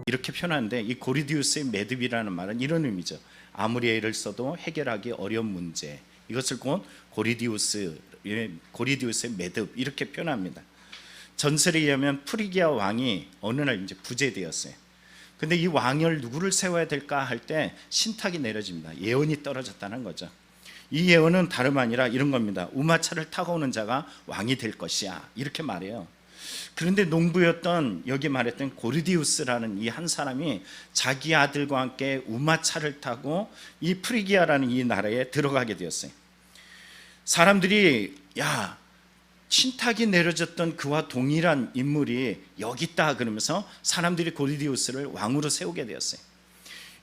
이렇게 표현하는데, 이 고리디우스의 매듭이라는 말은 이런 의미죠. 아무리 애를 써도 해결하기 어려운 문제, 이것을 곧 고리디우스의 매듭, 이렇게 표현합니다. 전설에 의하면 프리기아 왕이 어느 날 이제 부재되었어요. 근데 이 왕을 누구를 세워야 될까 할 때 신탁이 내려집니다. 예언이 떨어졌다는 거죠. 이 예언은 다름 아니라 이런 겁니다. 우마차를 타고 오는 자가 왕이 될 것이야, 이렇게 말해요. 그런데 농부였던, 여기 말했던 고리디우스라는 이 한 사람이 자기 아들과 함께 우마차를 타고 이 프리기아라는 이 나라에 들어가게 되었어요. 사람들이 야, 신탁이 내려졌던 그와 동일한 인물이 여기 있다 그러면서 사람들이 고리디우스를 왕으로 세우게 되었어요.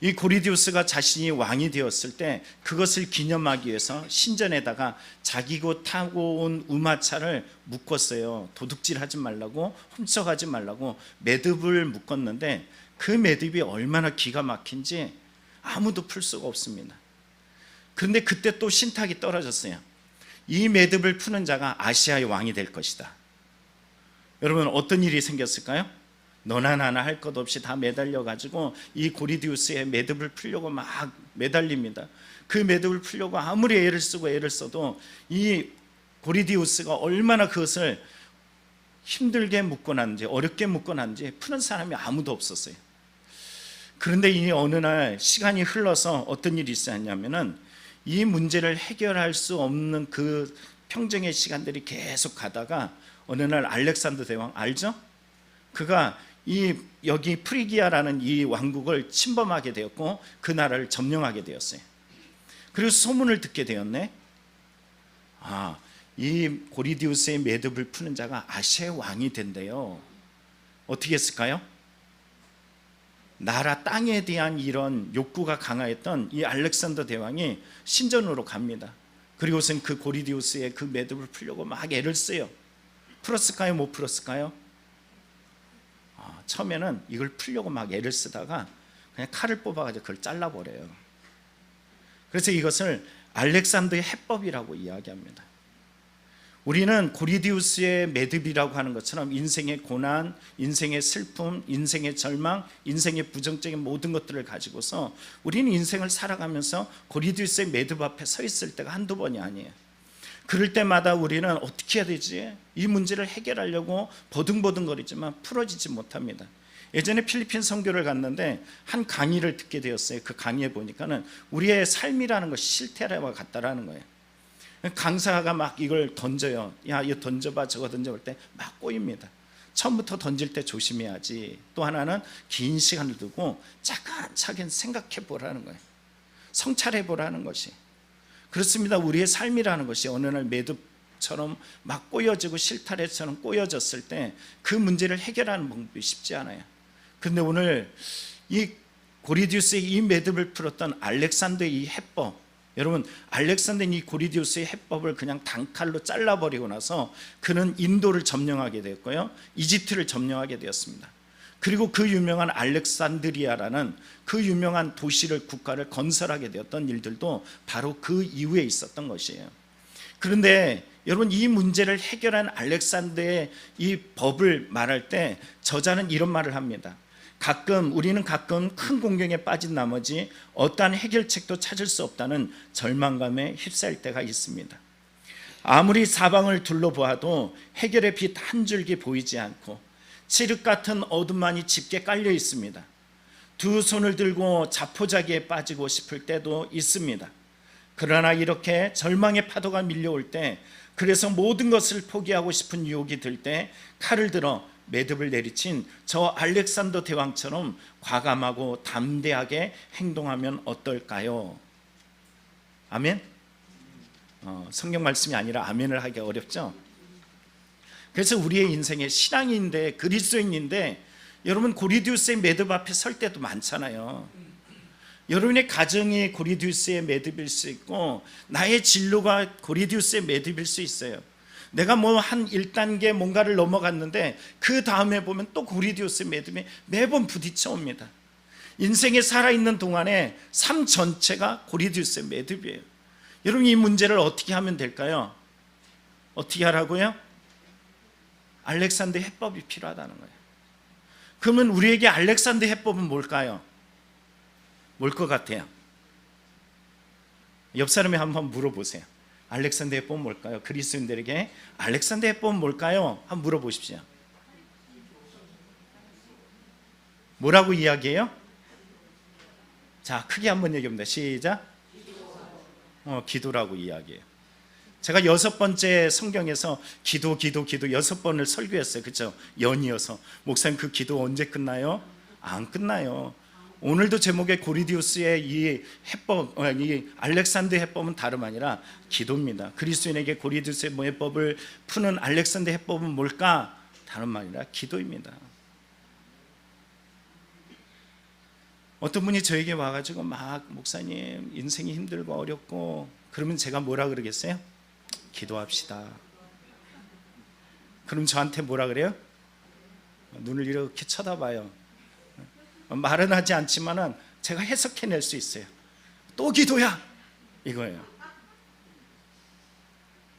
이 고리디우스가 자신이 왕이 되었을 때 그것을 기념하기 위해서 신전에다가 자기 곧 타고 온 우마차를 묶었어요. 도둑질하지 말라고, 훔쳐가지 말라고 매듭을 묶었는데 그 매듭이 얼마나 기가 막힌지 아무도 풀 수가 없습니다. 그런데 그때 또 신탁이 떨어졌어요. 이 매듭을 푸는 자가 아시아의 왕이 될 것이다. 여러분, 어떤 일이 생겼을까요? 너나 나나 할 것 없이 다 매달려가지고 이 고리디우스의 매듭을 풀려고 막 매달립니다. 그 매듭을 풀려고 아무리 애를 쓰고 애를 써도 이 고리디우스가 얼마나 그것을 힘들게 묶어놨는지, 어렵게 묶어놨는지 푸는 사람이 아무도 없었어요. 그런데 이 어느 날 시간이 흘러서 어떤 일이 있었냐면은, 이 문제를 해결할 수 없는 그 평정의 시간들이 계속 가다가 어느 날 알렉산더 대왕 알죠? 그가 여기 프리기아라는 이 왕국을 침범하게 되었고 그 나라를 점령하게 되었어요. 그리고 소문을 듣게 되었네. 이 고리디우스의 매듭을 푸는 자가 아시아의 왕이 된대요. 어떻게 했을까요? 나라 땅에 대한 이런 욕구가 강하였던 이 알렉산더 대왕이 신전으로 갑니다. 그리고선 그 고리디우스의 그 매듭을 풀려고 막 애를 써요. 풀었을까요? 못 풀었을까요? 처음에는 이걸 풀려고 막 애를 쓰다가 그냥 칼을 뽑아가지고 그걸 잘라버려요. 그래서 이것을 알렉산더의 해법이라고 이야기합니다. 우리는 고리디우스의 매듭이라고 하는 것처럼 인생의 고난, 인생의 슬픔, 인생의 절망, 인생의 부정적인 모든 것들을 가지고서 우리는 인생을 살아가면서 고리디우스의 매듭 앞에 서 있을 때가 한두 번이 아니에요. 그럴 때마다 우리는 어떻게 해야 되지? 이 문제를 해결하려고 버둥버둥거리지만 풀어지지 못합니다. 예전에 필리핀 선교를 갔는데 한 강의를 듣게 되었어요. 그 강의에 보니까는 우리의 삶이라는 것이 실태와 같다라는 거예요. 강사가 막 이걸 던져요. 야, 이거 던져봐, 저거 던져볼 때 막 꼬입니다. 처음부터 던질 때 조심해야지. 또 하나는 긴 시간을 두고 차근차근 생각해 보라는 거예요. 성찰해 보라는 것이. 그렇습니다. 우리의 삶이라는 것이 어느 날 매듭처럼 막 꼬여지고 실타래처럼 꼬여졌을 때 그 문제를 해결하는 방법이 쉽지 않아요. 그런데 오늘 이 고리디우스의 이 매듭을 풀었던 알렉산더의 이 해법, 여러분, 알렉산더는 이 고리디우스의 해법을 그냥 단칼로 잘라버리고 나서 그는 인도를 점령하게 되었고요, 이집트를 점령하게 되었습니다. 그리고 그 유명한 알렉산드리아라는 그 유명한 도시를, 국가를 건설하게 되었던 일들도 바로 그 이후에 있었던 것이에요. 그런데 여러분, 이 문제를 해결한 알렉산더의 이 법을 말할 때 저자는 이런 말을 합니다. 우리는 가끔 큰 공경에 빠진 나머지 어떠한 해결책도 찾을 수 없다는 절망감에 휩싸일 때가 있습니다. 아무리 사방을 둘러보아도 해결의 빛 한 줄기 보이지 않고 칠흑 같은 어둠만이 짙게 깔려 있습니다. 두 손을 들고 자포자기에 빠지고 싶을 때도 있습니다. 그러나 이렇게 절망의 파도가 밀려올 때, 그래서 모든 것을 포기하고 싶은 유혹이 들 때 칼을 들어 매듭을 내리친 저 알렉산더 대왕처럼 과감하고 담대하게 행동하면 어떨까요? 아멘? 성경 말씀이 아니라 아멘을 하기 어렵죠? 그래서 우리의 인생에 신앙인인데, 그리스도인인데, 여러분 고리디우스의 매듭 앞에 설 때도 많잖아요. 여러분의 가정이 고리디우스의 매듭일 수 있고 나의 진로가 고리디우스의 매듭일 수 있어요. 내가 한 1단계 뭔가를 넘어갔는데 그 다음에 보면 또 고리디우스의 매듭에 매번 부딪혀 옵니다. 인생에 살아있는 동안에 삶 전체가 고리디우스의 매듭이에요. 여러분, 이 문제를 어떻게 하면 될까요? 어떻게 하라고요? 알렉산더의 해법이 필요하다는 거예요. 그러면 우리에게 알렉산더 해법은 뭘까요? 뭘 것 같아요? 옆 사람이 한번 물어보세요. 알렉산더 해법은 뭘까요? 그리스도인들에게 알렉산더 해법은 뭘까요? 한번 물어보십시오. 뭐라고 이야기해요? 자, 크게 한번 얘기합니다. 시작. 기도라고 이야기해요. 제가 6번째 성경에서 기도 6번을 설교했어요. 그렇죠? 연이어서. 목사님 그 기도 언제 끝나요? 안 끝나요. 오늘도 제목의 고리디우스의 이 해법, 이 알렉산더 해법은 다름 아니라 기도입니다. 그리스도인에게 고리디우스의 해법을 푸는 알렉산더 해법은 뭘까? 다름 아니라 기도입니다. 어떤 분이 저에게 와가지고 막 목사님 인생이 힘들고 어렵고 그러면 제가 뭐라 그러겠어요? 기도합시다. 그럼 저한테 뭐라 그래요? 눈을 이렇게 쳐다봐요. 말은 하지 않지만은 제가 해석해낼 수 있어요. 또 기도야 이거예요.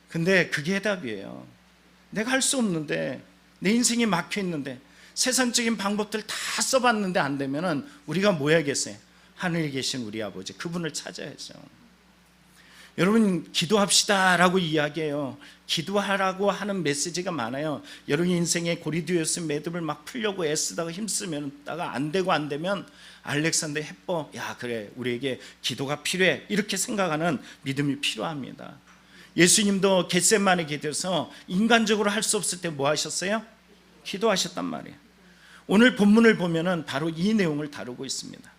근데 그게 답이에요. 내가 할 수 없는데, 내 인생이 막혀 있는데, 세상적인 방법들 다 써봤는데 안 되면은 우리가 뭐 해야겠어요? 하늘에 계신 우리 아버지, 그분을 찾아야죠. 여러분 기도합시다라고 이야기해요. 기도하라고 하는 메시지가 많아요. 여러분 인생의 고리디우스 매듭을 막 풀려고 애쓰다가 힘쓰다가 안 되면 알렉산더 해법, 야 그래 우리에게 기도가 필요해, 이렇게 생각하는 믿음이 필요합니다. 예수님도 겟세마네 기도에서 인간적으로 할 수 없을 때 뭐 하셨어요? 기도하셨단 말이에요. 오늘 본문을 보면은 바로 이 내용을 다루고 있습니다.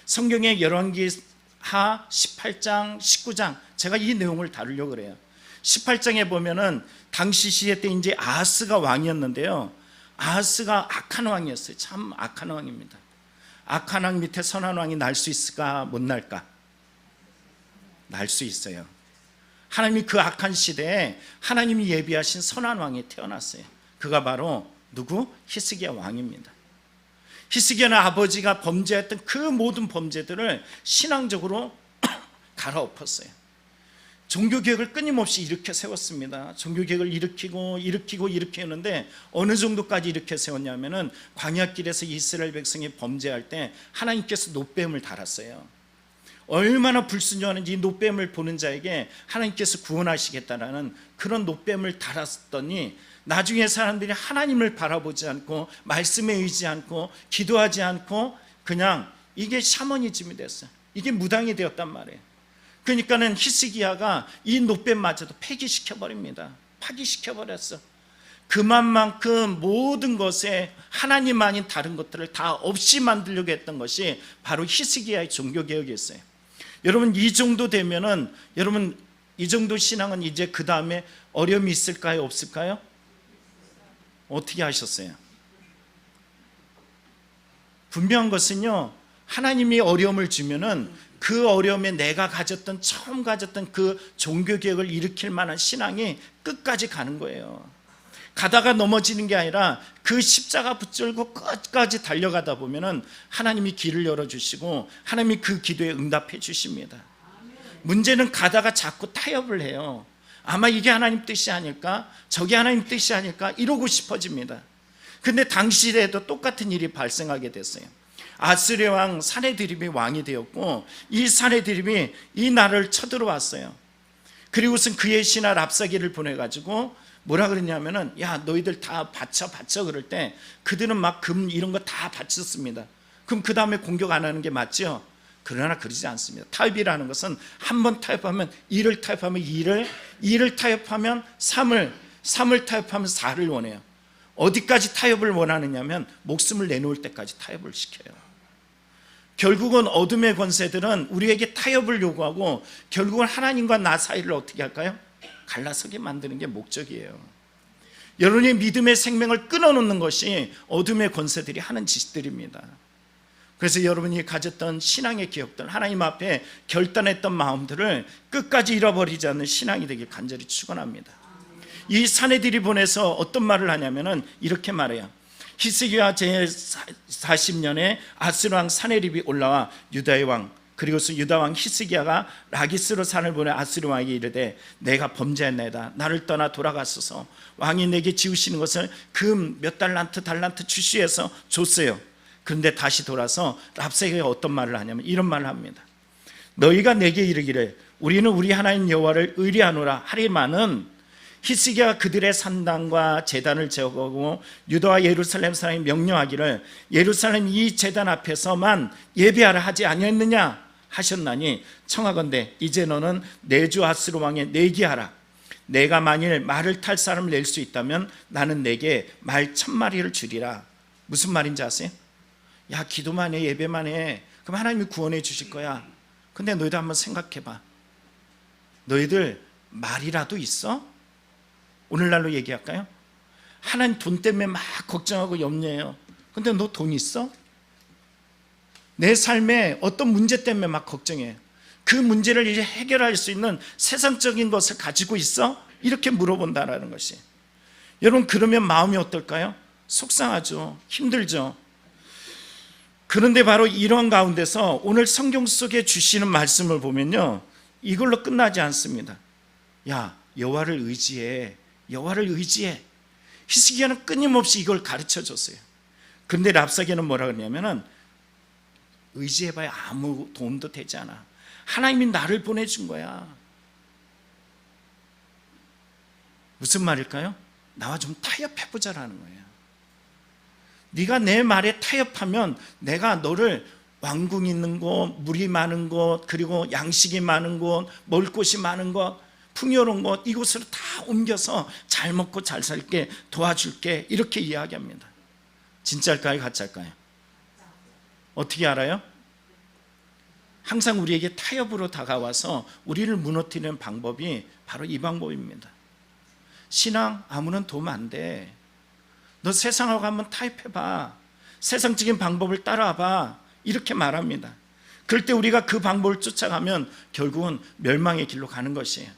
성경의 열왕기하 18장 19장, 제가 이 내용을 다루려고 그래요. 18장에 보면은 당시 시대 때 이제 아하스가 왕이었는데요. 아하스가 악한 왕이었어요. 참 악한 왕입니다. 악한 왕 밑에 선한 왕이 날 수 있을까 못 날까? 날 수 있어요. 하나님이 그 악한 시대에 하나님이 예비하신 선한 왕이 태어났어요. 그가 바로 누구? 히스기야 왕입니다. 히스기야는 아버지가 범죄했던 그 모든 범죄들을 신앙적으로 갈아엎었어요. 종교개혁을 끊임없이 일으켜 세웠습니다. 종교개혁을 일으키고 했는데 어느 정도까지 일으켜 세웠냐면은 광야길에서 이스라엘 백성이 범죄할 때 하나님께서 노뱀을 달았어요. 얼마나 불순종하는지 이 노뱀을 보는 자에게 하나님께서 구원하시겠다라는 그런 노뱀을 달았더니 나중에 사람들이 하나님을 바라보지 않고 말씀에 의지 않고 기도하지 않고 그냥 이게 샤머니즘이 됐어요. 이게 무당이 되었단 말이에요. 그러니까는 히스기야가 이 노뱀마저도 폐기시켜버립니다. 파기시켜버렸어. 그만큼 모든 것에 하나님 아닌 다른 것들을 다 없이 만들려고 했던 것이 바로 히스기야의 종교개혁이었어요. 여러분 이 정도 되면은, 여러분 이 정도 신앙은 이제 그 다음에 어려움이 있을까요? 없을까요? 어떻게 하셨어요? 분명한 것은요, 하나님이 어려움을 주면은 그 어려움에 내가 처음 가졌던 그 종교개혁을 일으킬 만한 신앙이 끝까지 가는 거예요. 가다가 넘어지는 게 아니라 그 십자가 붙들고 끝까지 달려가다 보면은 하나님이 길을 열어주시고 하나님이 그 기도에 응답해 주십니다. 문제는 가다가 자꾸 타협을 해요. 아마 이게 하나님 뜻이 아닐까? 저게 하나님 뜻이 아닐까? 이러고 싶어집니다. 근데 당시에도 똑같은 일이 발생하게 됐어요. 아스리야 왕 사네드립이 왕이 되었고, 이 사네드립이 이 나라를 쳐들어왔어요. 그리고선 그의 신하 랍사기를 보내가지고 뭐라 그랬냐면은, 야 너희들 다 바쳐 그럴 때 그들은 막 금 이런 거 다 바쳤습니다. 그럼 그 다음에 공격 안 하는 게 맞죠? 그러나 그러지 않습니다. 타협이라는 것은 한번 타협하면 1을 타협하면 2를 타협하면 3을 타협하면 4를 원해요. 어디까지 타협을 원하느냐면 목숨을 내놓을 때까지 타협을 시켜요. 결국은 어둠의 권세들은 우리에게 타협을 요구하고 결국은 하나님과 나 사이를 어떻게 할까요? 갈라서게 만드는 게 목적이에요. 여러분의 믿음의 생명을 끊어놓는 것이 어둠의 권세들이 하는 짓들입니다. 그래서 여러분이 가졌던 신앙의 기억들, 하나님 앞에 결단했던 마음들을 끝까지 잃어버리지 않는 신앙이 되길 간절히 축원합니다. 이 사네드립본에서 어떤 말을 하냐면은 이렇게 말해요. 히스기야 제40년에 아스르 왕 사네립이 올라와 유다의 왕 그리고서 유다 왕 히스기야가 라기스로 산을 보내 아수르 왕에게 이르되 내가 범죄했나이다. 나를 떠나 돌아갔소서. 왕이 내게 지우시는 것을 금 몇 달란트 주시해서 줬어요. 그런데 다시 돌아서 랍사게가 어떤 말을 하냐면 이런 말을 합니다. 너희가 내게 이르기를 우리는 우리 하나님 여호와를 의뢰하노라 하리만은 히스기야가 그들의 산당과 제단을 제거하고 유다와 예루살렘 사람이 명령하기를 예루살렘 이 제단 앞에서만 예배하라 하지 아니했느냐 하셨나니 청하건대 이제 너는 내 주 아수르 왕에 내기하라. 내가 만일 말을 탈 사람을 낼 수 있다면 나는 내게 말 1000마리를 주리라. 무슨 말인지 아세요? 야, 기도만 해, 예배만 해, 그럼 하나님이 구원해 주실 거야. 근데 너희들 한번 생각해봐. 너희들 말이라도 있어? 오늘날로 얘기할까요? 하나님 돈 때문에 막 걱정하고 염려해요. 근데 너 돈 있어? 내 삶에 어떤 문제 때문에 막 걱정해. 그 문제를 이제 해결할 수 있는 세상적인 것을 가지고 있어? 이렇게 물어본다라는 것이. 여러분, 그러면 마음이 어떨까요? 속상하죠. 힘들죠. 그런데 바로 이러한 가운데서 오늘 성경 속에 주시는 말씀을 보면요, 이걸로 끝나지 않습니다. 야, 여호와를 의지해. 여호와를 의지해. 히스기야는 끊임없이 이걸 가르쳐줬어요. 그런데 랍사게는 뭐라 그러냐면은 의지해봐야 아무 도움도 되지 않아. 하나님이 나를 보내준 거야. 무슨 말일까요? 나와 좀 타협해보자라는 거예요. 네가 내 말에 타협하면 내가 너를 왕궁 있는 곳, 물이 많은 곳, 그리고 양식이 많은 곳, 먹을 곳이 많은 곳, 풍요로운 곳, 이곳으로 다 옮겨서 잘 먹고 잘 살게 도와줄게, 이렇게 이야기합니다. 진짜일까요? 가짜일까요? 어떻게 알아요? 항상 우리에게 타협으로 다가와서 우리를 무너뜨리는 방법이 바로 이 방법입니다. 신앙 아무는 도움 안 돼. 너 세상하고 한번 타협해봐. 세상적인 방법을 따라와봐. 이렇게 말합니다. 그럴 때 우리가 그 방법을 쫓아가면 결국은 멸망의 길로 가는 것이에요.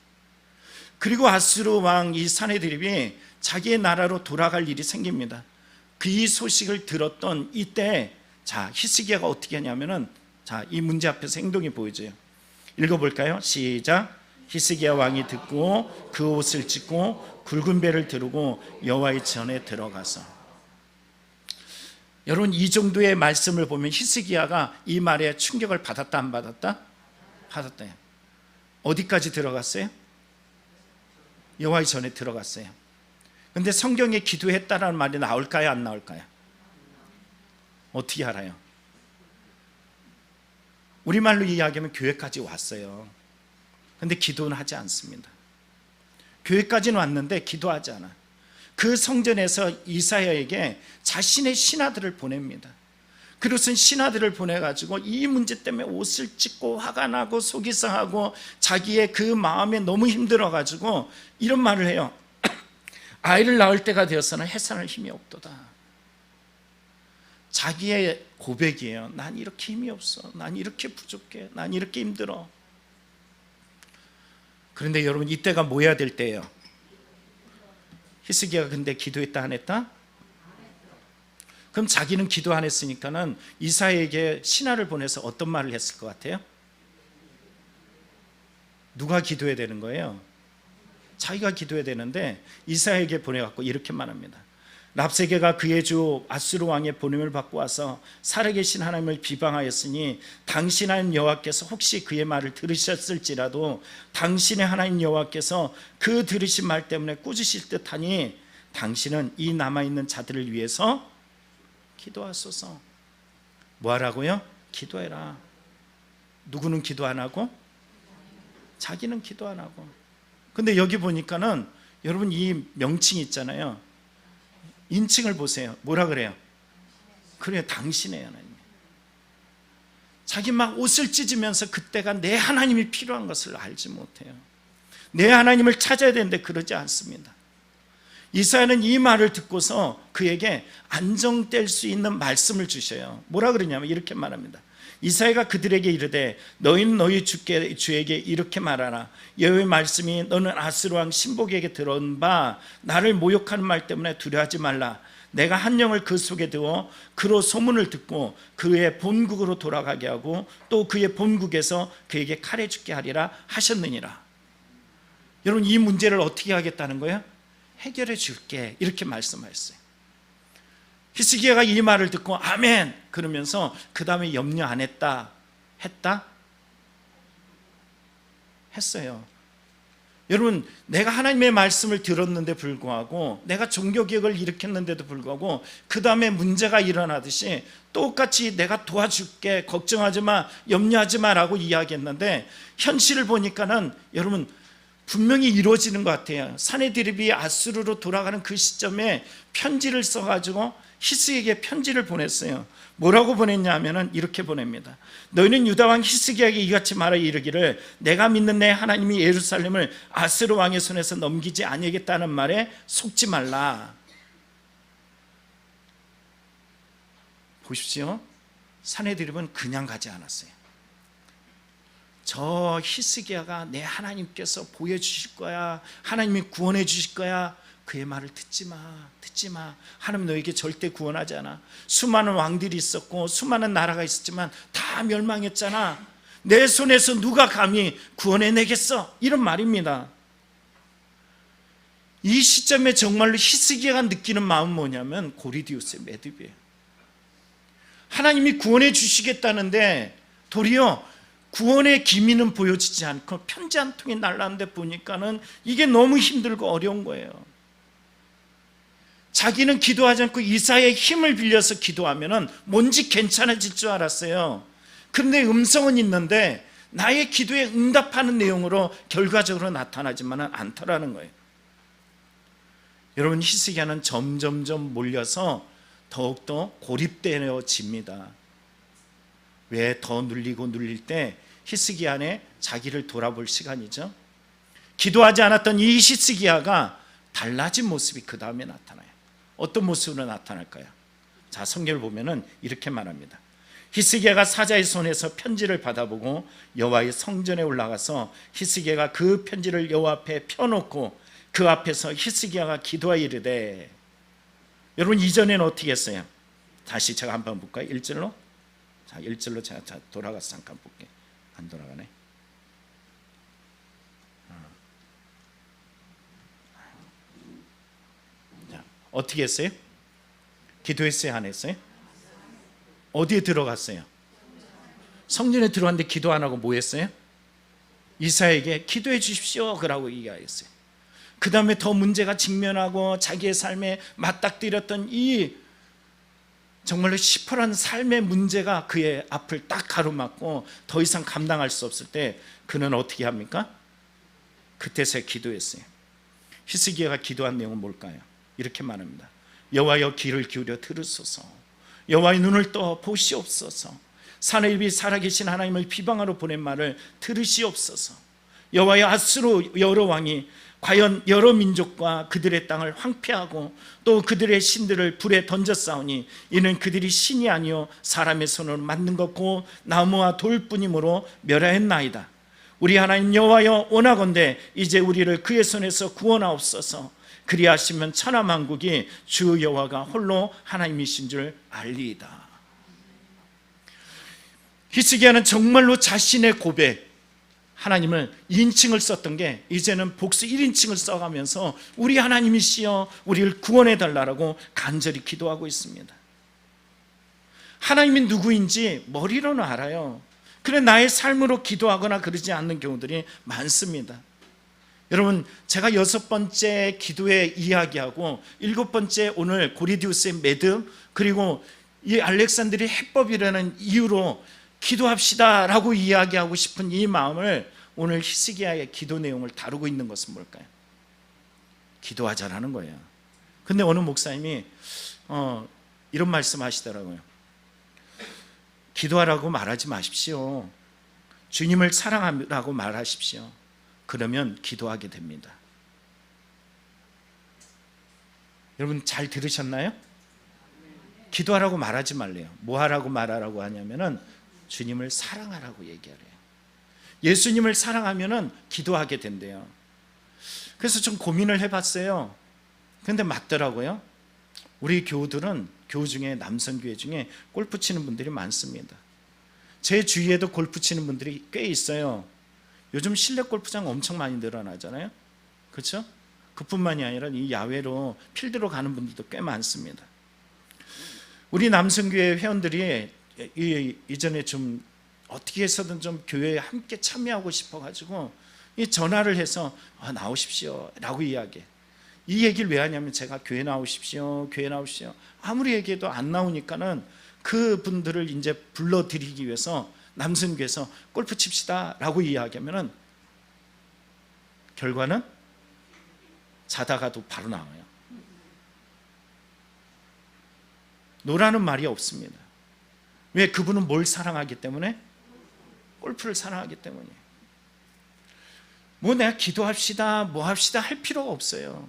그리고 아수르 왕 이 사내들이 자기의 나라로 돌아갈 일이 생깁니다. 그 이 소식을 들었던 이때, 자, 히스기야가 어떻게 하냐면은, 자, 이 문제 앞에서 행동이 보여져요. 읽어볼까요? 시작. 히스기야 왕이 듣고 그 옷을 찢고 굵은 배를 두르고 여호와의 전에 들어가서. 여러분, 이 정도의 말씀을 보면 히스기야가 이 말에 충격을 받았다 안 받았다? 받았다. 어디까지 들어갔어요? 여호와의 전에 들어갔어요. 근데 성경에 기도했다라는 말이 나올까요? 안 나올까요? 어떻게 알아요? 우리말로 이야기하면 교회까지 왔어요. 근데 기도는 하지 않습니다. 교회까지는 왔는데 기도하지 않아. 그 성전에서 이사야에게 자신의 신하들을 보냅니다. 그것은 신하들을 보내가지고 이 문제 때문에 옷을 찢고 화가 나고 속이 상하고 자기의 그 마음에 너무 힘들어가지고 이런 말을 해요. 아이를 낳을 때가 되어서는 해산할 힘이 없도다. 자기의 고백이에요. 난 이렇게 힘이 없어. 난 이렇게 부족해. 난 이렇게 힘들어. 그런데 여러분, 이때가 뭐 해야 될 때예요? 히스기야가 근데 기도했다 안 했다? 그럼 자기는 기도 안 했으니까는 이사야에게 신하를 보내서 어떤 말을 했을 것 같아요? 누가 기도해야 되는 거예요? 자기가 기도해야 되는데 이사야에게 보내갖고 이렇게 말합니다. 랍사게가 그의 주 아수르 왕의 보냄을 받고 와서 살아계신 하나님을 비방하였으니 당신 하나님 여호와께서 혹시 그의 말을 들으셨을지라도 당신의 하나님 여호와께서 그 들으신 말 때문에 꾸짖으실 듯하니 당신은 이 남아있는 자들을 위해서 기도하소서. 뭐 하라고요? 기도해라. 누구는 기도 안 하고? 자기는 기도 안 하고. 근데 여기 보니까는 여러분, 이 명칭이 있잖아요. 인칭을 보세요. 뭐라 그래요? 그래요, 당신이에요. 하나님. 자기 막 옷을 찢으면서 그때가 내 하나님이 필요한 것을 알지 못해요. 내 하나님을 찾아야 되는데 그러지 않습니다. 이사야는 이 말을 듣고서 그에게 안정될 수 있는 말씀을 주셔요. 뭐라 그러냐면 이렇게 말합니다. 이사야가 그들에게 이르되 너희는 너희 주에게 이렇게 말하라. 여호와의 말씀이 너는 아수르 왕 신복에게 들은 바 나를 모욕하는 말 때문에 두려워하지 말라. 내가 한 영을 그 속에 두어 그로 소문을 듣고 그의 본국으로 돌아가게 하고 또 그의 본국에서 그에게 칼에 죽게 하리라 하셨느니라. 여러분, 이 문제를 어떻게 하겠다는 거예요? 해결해 줄게, 이렇게 말씀하셨어요. 히스기야가 이 말을 듣고 아멘 그러면서 그 다음에 염려 안 했다? 했다? 했어요. 여러분, 내가 하나님의 말씀을 들었는데 불구하고, 내가 종교개혁을 일으켰는데도 불구하고 그 다음에 문제가 일어나듯이 똑같이 내가 도와줄게, 걱정하지 마, 염려하지 마라고 이야기했는데 현실을 보니까는 여러분 분명히 이루어지는 것 같아요. 사내드립이 아수르로 돌아가는 그 시점에 편지를 써가지고 히스기야에게 편지를 보냈어요. 뭐라고 보냈냐 하면은 이렇게 보냅니다. 너희는 유다 왕 히스기야에게 이같이 말하 이르기를 내가 믿는 내 하나님이 예루살렘을 아스르 왕의 손에서 넘기지 아니하겠다는 말에 속지 말라. 보십시오. 사내드립은 그냥 가지 않았어요. 저 히스기야가 내 하나님께서 보여주실 거야, 하나님이 구원해 주실 거야, 그의 말을 듣지 마. 하나님 너에게 절대 구원하지 않아. 수많은 왕들이 있었고 수많은 나라가 있었지만 다 멸망했잖아. 내 손에서 누가 감히 구원해내겠어? 이런 말입니다. 이 시점에 정말로 히스기야가 느끼는 마음은 뭐냐면 고리디우스의 매듭이에요. 하나님이 구원해 주시겠다는데 도리어 구원의 기미는 보여지지 않고 편지 한 통이 날라는데 보니까는 이게 너무 힘들고 어려운 거예요. 자기는 기도하지 않고 이사야의 힘을 빌려서 기도하면은 뭔지 괜찮아질 줄 알았어요. 그런데 음성은 있는데 나의 기도에 응답하는 내용으로 결과적으로 나타나지만은 않더라는 거예요. 여러분, 히스기야는 점점점 몰려서 더욱더 고립되어집니다. 왜? 더 눌리고 눌릴 때 히스기야 안에 자기를 돌아볼 시간이죠. 기도하지 않았던 이 히스기야가 달라진 모습이 그 다음에 나타나요. 어떤 모습으로 나타날까요? 자, 성경을 보면은 이렇게 말합니다. 히스기야가 사자의 손에서 편지를 받아보고 여호와의 성전에 올라가서 히스기야가 그 편지를 여호와 앞에 펴놓고 그 앞에서 히스기야가 기도하여 이르되, 여러분 이전에는 어떻게 했어요? 다시 제가 한번 볼까요? 1절로. 자, 1절로 제가 돌아가서 잠깐 볼게요. 안 돌아가네. 자, 어떻게 했어요? 기도했어요? 안 했어요? 어디에 들어갔어요? 성전에 들어갔는데 기도 안 하고 뭐 했어요? 이사야에게 기도해 주십시오 그러고 이야기했어요. 그 다음에 더 문제가 직면하고 자기의 삶에 맞닥뜨렸던 이 정말로 시퍼런 삶의 문제가 그의 앞을 딱 가로막고 더 이상 감당할 수 없을 때 그는 어떻게 합니까? 그때서야 기도했어요. 히스기야가 기도한 내용은 뭘까요? 이렇게 말합니다. 여호와여 귀를 기울여 들으소서, 여호와의 눈을 떠 보시옵소서, 사내입이 살아계신 하나님을 비방하러 보낸 말을 들으시옵소서. 여호와여 아수르 여러 왕이 과연 여러 민족과 그들의 땅을 황폐하고 또 그들의 신들을 불에 던졌사오니 이는 그들이 신이 아니요 사람의 손으로 만든 것고 나무와 돌뿐이므로 멸하였나이다. 우리 하나님 여호와여 원하건대 이제 우리를 그의 손에서 구원하옵소서. 그리하시면 천하만국이 주 여호와가 홀로 하나님이신 줄 알리이다. 히스기야는 정말로 자신의 고백, 하나님을 2인칭을 썼던 게 이제는 복수 1인칭을 써가면서 우리 하나님이시여 우리를 구원해 달라고 간절히 기도하고 있습니다. 하나님이 누구인지 머리로는 알아요. 그래 나의 삶으로 기도하거나 그러지 않는 경우들이 많습니다. 여러분, 제가 6번째 기도의 이야기하고 7번째 오늘 고리디우스의 매듭, 그리고 이 알렉산드리 해법이라는 이유로 기도합시다 라고 이야기하고 싶은 이 마음을 오늘 히스기야의 기도 내용을 다루고 있는 것은 뭘까요? 기도하자라는 거예요. 근데 어느 목사님이 이런 말씀 하시더라고요. 기도하라고 말하지 마십시오. 주님을 사랑하라고 말하십시오. 그러면 기도하게 됩니다. 여러분 잘 들으셨나요? 기도하라고 말하지 말래요. 뭐 하라고 말하라고 하냐면은 주님을 사랑하라고 얘기하래요. 예수님을 사랑하면은 기도하게 된대요. 그래서 좀 고민을 해봤어요. 근데 맞더라고요. 우리 교우들은 교우 중에 남성 교회 중에 골프 치는 분들이 많습니다. 제 주위에도 골프 치는 분들이 꽤 있어요. 요즘 실내 골프장 엄청 많이 늘어나잖아요. 그렇죠? 그뿐만이 아니라 이 야외로 필드로 가는 분들도 꽤 많습니다. 우리 남성교회 회원들이 이전에 좀 어떻게 해서든 좀 교회에 함께 참여하고 싶어가지고 전화를 해서 나오십시오 라고 이야기해. 이 얘기를 왜 하냐면 제가 교회 나오십시오 교회 나오십시오 아무리 얘기해도 안 나오니까는 그분들을 이제 불러드리기 위해서 남성교회에서 골프 칩시다 라고 이야기하면은 결과는 자다가도 바로 나와요. 노라는 말이 없습니다. 왜? 그분은 뭘 사랑하기 때문에? 골프를 사랑하기 때문이에요. 뭐 내가 기도합시다 뭐 합시다 할 필요가 없어요.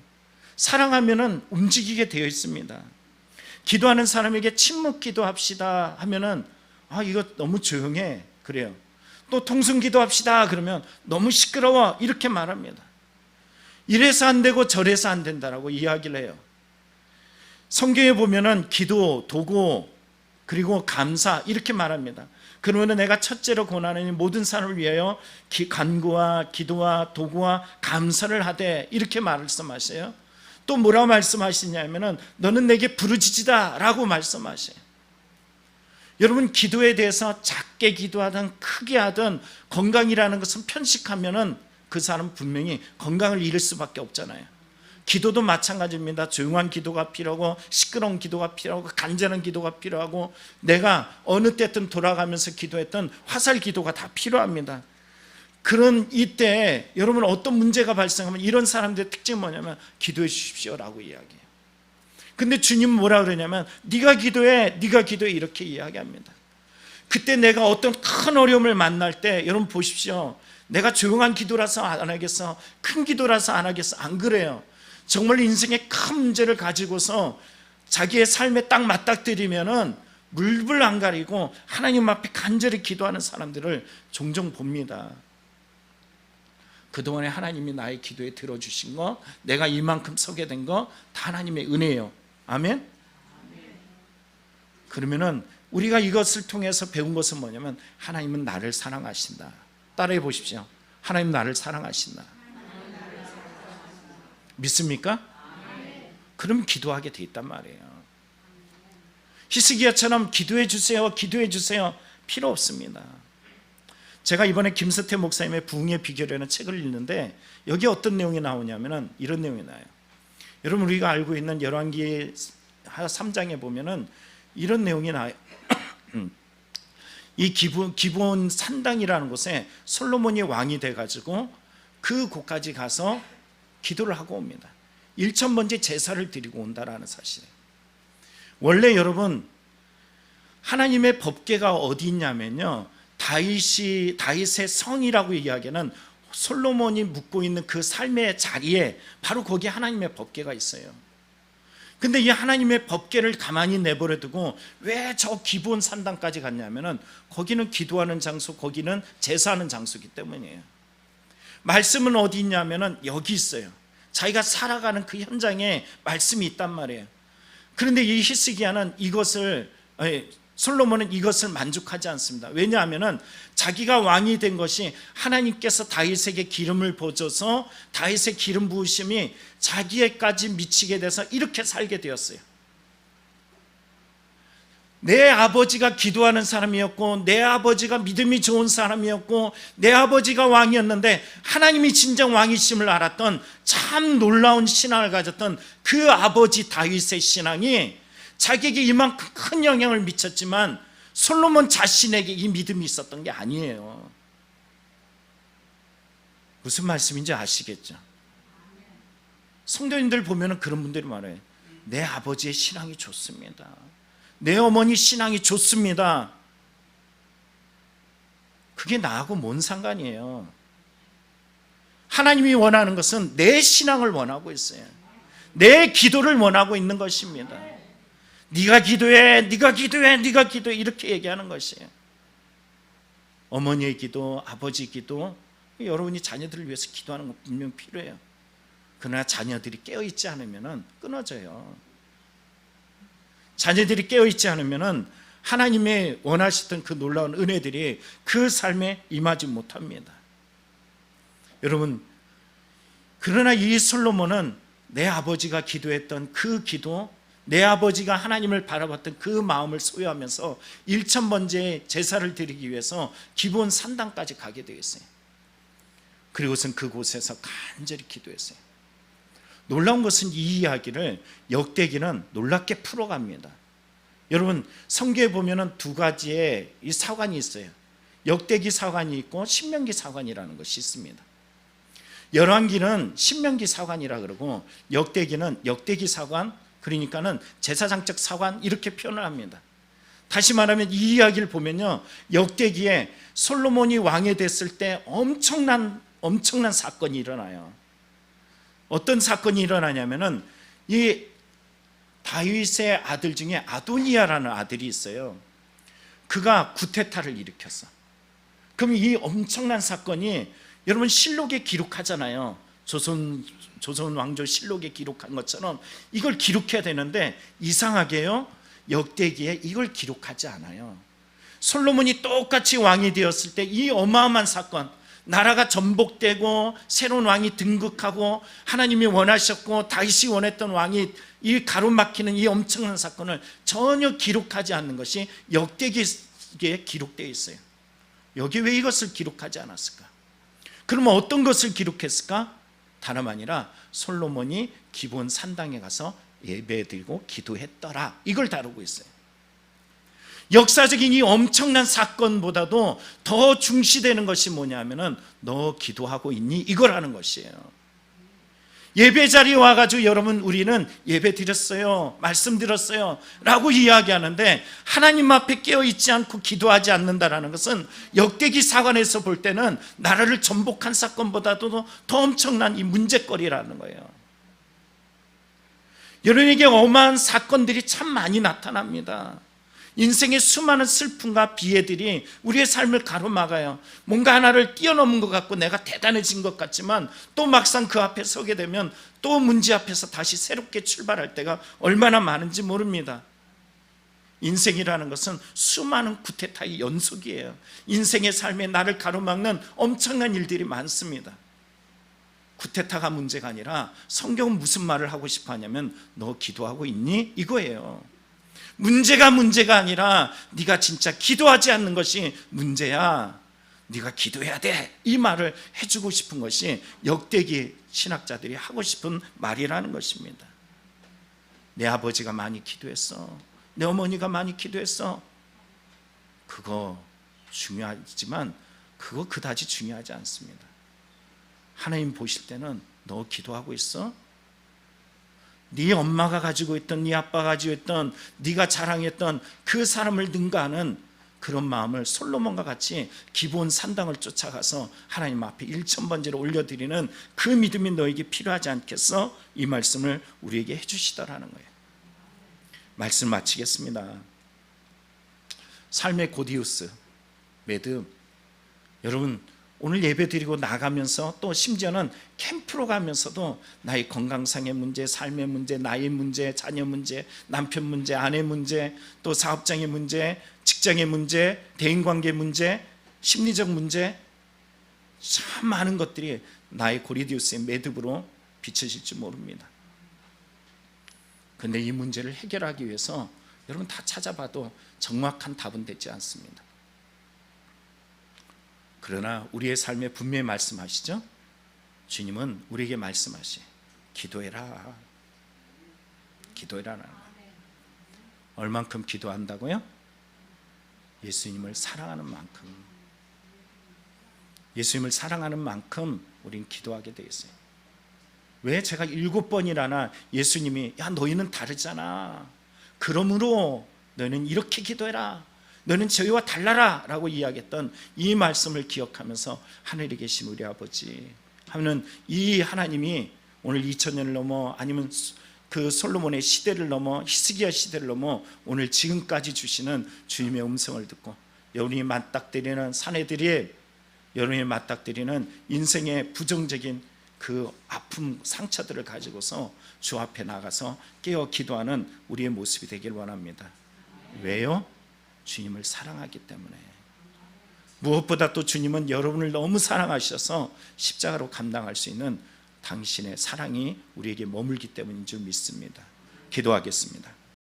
사랑하면은 움직이게 되어 있습니다. 기도하는 사람에게 침묵 기도합시다 하면은 이거 너무 조용해 그래요. 또 통성 기도합시다 그러면 너무 시끄러워 이렇게 말합니다. 이래서 안 되고 저래서 안 된다라고 이야기를 해요. 성경에 보면은 기도, 도구, 그리고 감사 이렇게 말합니다. 그러면 내가 첫째로 권하는 모든 사람을 위하여 간구와 기도와 도구와 감사를 하되 이렇게 말씀하세요. 또 뭐라고 말씀하시냐면은 너는 내게 부르짖으다 라고 말씀하세요. 여러분 기도에 대해서 작게 기도하든 크게 하든 건강이라는 것은 편식하면은 그 사람은 분명히 건강을 잃을 수밖에 없잖아요. 기도도 마찬가지입니다. 조용한 기도가 필요하고 시끄러운 기도가 필요하고 간절한 기도가 필요하고 내가 어느 때든 돌아가면서 기도했던 화살 기도가 다 필요합니다. 그런 이때 여러분 어떤 문제가 발생하면 이런 사람들의 특징이 뭐냐면 기도해 주십시오라고 이야기해요. 근데 주님은 뭐라 그러냐면 네가 기도해 이렇게 이야기합니다. 그때 내가 어떤 큰 어려움을 만날 때 여러분 보십시오. 내가 조용한 기도라서 안 하겠어 큰 기도라서 안 하겠어 안 그래요. 정말 인생의 큰 문제를 가지고서 자기의 삶에 딱 맞닥뜨리면은 물불 안 가리고 하나님 앞에 간절히 기도하는 사람들을 종종 봅니다. 그동안에 하나님이 나의 기도에 들어주신 거 내가 이만큼 서게 된 거 다 하나님의 은혜예요. 아멘? 그러면은 우리가 이것을 통해서 배운 것은 뭐냐면 하나님은 나를 사랑하신다. 따라해 보십시오. 하나님 나를 사랑하신다. 믿습니까? 그럼 기도하게 돼 있단 말이에요. 히스기야처럼 기도해 주세요 필요 없습니다. 제가 이번에 김서태 목사님의 부흥의 비결이라는 책을 읽는데 여기 어떤 내용이 나오냐면 이런 내용이 나와요. 여러분 우리가 알고 있는 열왕기 3장에 보면은 이런 내용이 나와요. 이 기브온 산당이라는 곳에 솔로몬이 왕이 돼가지고 그 곳까지 가서 기도를 하고 옵니다. 1000번째 제사를 드리고 온다라는 사실이에요. 원래 여러분 하나님의 법궤가 어디 있냐면요 다윗의 성이라고 이야기하는 솔로몬이 묵고 있는 그 삶의 자리에 바로 거기에 하나님의 법궤가 있어요. 근데 이 하나님의 법궤를 가만히 내버려 두고 왜 저 기브온 산당까지 갔냐면은 거기는 기도하는 장소, 거기는 제사하는 장소이기 때문이에요. 말씀은 어디 있냐면은 여기 있어요. 자기가 살아가는 그 현장에 말씀이 있단 말이에요. 그런데 이 히스기야는 솔로몬은 이것을 만족하지 않습니다. 왜냐하면은 자기가 왕이 된 것이 하나님께서 다윗에게 기름을 부어줘서 다윗의 기름 부으심이 자기에까지 미치게 돼서 이렇게 살게 되었어요. 내 아버지가 기도하는 사람이었고 내 아버지가 믿음이 좋은 사람이었고 내 아버지가 왕이었는데 하나님이 진정 왕이심을 알았던 참 놀라운 신앙을 가졌던 그 아버지 다윗의 신앙이 자기에게 이만큼 큰 영향을 미쳤지만 솔로몬 자신에게 이 믿음이 있었던 게 아니에요. 무슨 말씀인지 아시겠죠? 성도님들 보면 그런 분들이 많아요. 내 아버지의 신앙이 좋습니다. 내 어머니 신앙이 좋습니다. 그게 나하고 뭔 상관이에요? 하나님이 원하는 것은 내 신앙을 원하고 있어요. 내 기도를 원하고 있는 것입니다. 네가 기도해 이렇게 얘기하는 것이에요. 어머니의 기도, 아버지 기도, 여러분이 자녀들을 위해서 기도하는 건 분명 필요해요. 그러나 자녀들이 깨어있지 않으면 끊어져요. 자녀들이 깨어있지 않으면 하나님의 원하시던 그 놀라운 은혜들이 그 삶에 임하지 못합니다. 여러분, 그러나 이 솔로몬은 내 아버지가 기도했던 그 기도, 내 아버지가 하나님을 바라봤던 그 마음을 소유하면서 1000번째 제사를 드리기 위해서 기브온 산당까지 가게 되었어요. 그리고선 그곳에서 간절히 기도했어요. 놀라운 것은 이 이야기를 역대기는 놀랍게 풀어갑니다. 여러분, 성경에 보면 두 가지의 이 사관이 있어요. 역대기 사관이 있고 신명기 사관이라는 것이 있습니다. 열왕기는 신명기 사관이라 그러고 역대기는 역대기 사관, 그러니까는 제사장적 사관 이렇게 표현을 합니다. 다시 말하면 이 이야기를 보면요, 역대기에 솔로몬이 왕이 됐을 때 엄청난 사건이 일어나요. 어떤 사건이 일어나냐면은 이 다윗의 아들 중에 아도니아라는 아들이 있어요. 그가 구테타를 일으켰어. 그럼 이 엄청난 사건이 여러분 실록에 기록하잖아요. 조선 왕조 실록에 기록한 것처럼 이걸 기록해야 되는데 이상하게요, 역대기에 이걸 기록하지 않아요. 솔로몬이 똑같이 왕이 되었을 때 이 어마어마한 사건, 나라가 전복되고 새로운 왕이 등극하고 하나님이 원하셨고 다윗이 원했던 왕이 이 가로막히는 이 엄청난 사건을 전혀 기록하지 않는 것이 역대기에 기록되어 있어요. 여기 왜 이것을 기록하지 않았을까? 그러면 어떤 것을 기록했을까? 다름 아니라 솔로몬이 기브온 산당에 가서 예배드리고 기도했더라, 이걸 다루고 있어요. 역사적인 이 엄청난 사건보다도 더 중시되는 것이 뭐냐면은 너 기도하고 있니? 이걸 하는 것이에요. 예배 자리에 와가지고 여러분 우리는 예배 드렸어요, 말씀 들었어요 라고 이야기하는데 하나님 앞에 깨어있지 않고 기도하지 않는다라는 것은 역대기 사관에서 볼 때는 나라를 전복한 사건보다도 더 엄청난 이 문제거리라는 거예요. 여러분에게 어마한 사건들이 참 많이 나타납니다. 인생의 수많은 슬픔과 비애들이 우리의 삶을 가로막아요. 뭔가 하나를 뛰어넘은 것 같고 내가 대단해진 것 같지만 또 막상 그 앞에 서게 되면 또 문제 앞에서 다시 새롭게 출발할 때가 얼마나 많은지 모릅니다. 인생이라는 것은 수많은 구테타의 연속이에요. 인생의 삶에 나를 가로막는 엄청난 일들이 많습니다. 구테타가 문제가 아니라 성경은 무슨 말을 하고 싶어 하냐면 너 기도하고 있니? 이거예요. 문제가 아니라 네가 진짜 기도하지 않는 것이 문제야. 네가 기도해야 돼. 이 말을 해주고 싶은 것이 역대기 신학자들이 하고 싶은 말이라는 것입니다. 내 아버지가 많이 기도했어, 내 어머니가 많이 기도했어, 그거 중요하지만 그거 그다지 중요하지 않습니다. 하나님 보실 때는 너 기도하고 있어? 네 엄마가 가지고 있던, 네 아빠가 가지고 있던, 네가 자랑했던 그 사람을 능가하는 그런 마음을 솔로몬과 같이 기브온 산당을 쫓아가서 하나님 앞에 1000번째로 올려드리는 그 믿음이 너에게 필요하지 않겠어? 이 말씀을 우리에게 해주시더라는 거예요. 말씀 마치겠습니다. 삶의 고디우스 매듭, 여러분 오늘 예배드리고 나가면서 또 심지어는 캠프로 가면서도 나의 건강상의 문제, 삶의 문제, 나의 문제, 자녀 문제, 남편 문제, 아내 문제, 또 사업장의 문제, 직장의 문제, 대인관계 문제, 심리적 문제, 참 많은 것들이 나의 고리디우스의 매듭으로 비춰질지 모릅니다. 그런데 이 문제를 해결하기 위해서 여러분 다 찾아봐도 정확한 답은 되지 않습니다. 그러나 우리의 삶에 분명히 말씀하시죠. 주님은 우리에게 말씀하시, 기도해라. 기도해라. 얼만큼 기도한다고요? 예수님을 사랑하는 만큼. 예수님을 사랑하는 만큼 우린 기도하게 되어 있어요. 왜 제가 7번이라나 예수님이 야 너희는 다르잖아, 그러므로 너희는 이렇게 기도해라, 너는 저희와 달라라 라고 이야기했던 이 말씀을 기억하면서 하늘에 계신 우리 아버지 하면 이 하나님이 오늘 2000년을 넘어 아니면 그 솔로몬의 시대를 넘어 히스기야 시대를 넘어 오늘 지금까지 주시는 주님의 음성을 듣고 여러분이 맞닥뜨리는 사내들이, 여러분이 맞닥뜨리는 인생의 부정적인 그 아픔, 상처들을 가지고서 주 앞에 나가서 깨어 기도하는 우리의 모습이 되길 원합니다. 왜요? 주님을 사랑하기 때문에. 무엇보다 또 주님은 여러분을 너무 사랑하셔서 십자가로 감당할 수 있는 당신의 사랑이 우리에게 머물기 때문인 줄 믿습니다. 기도하겠습니다.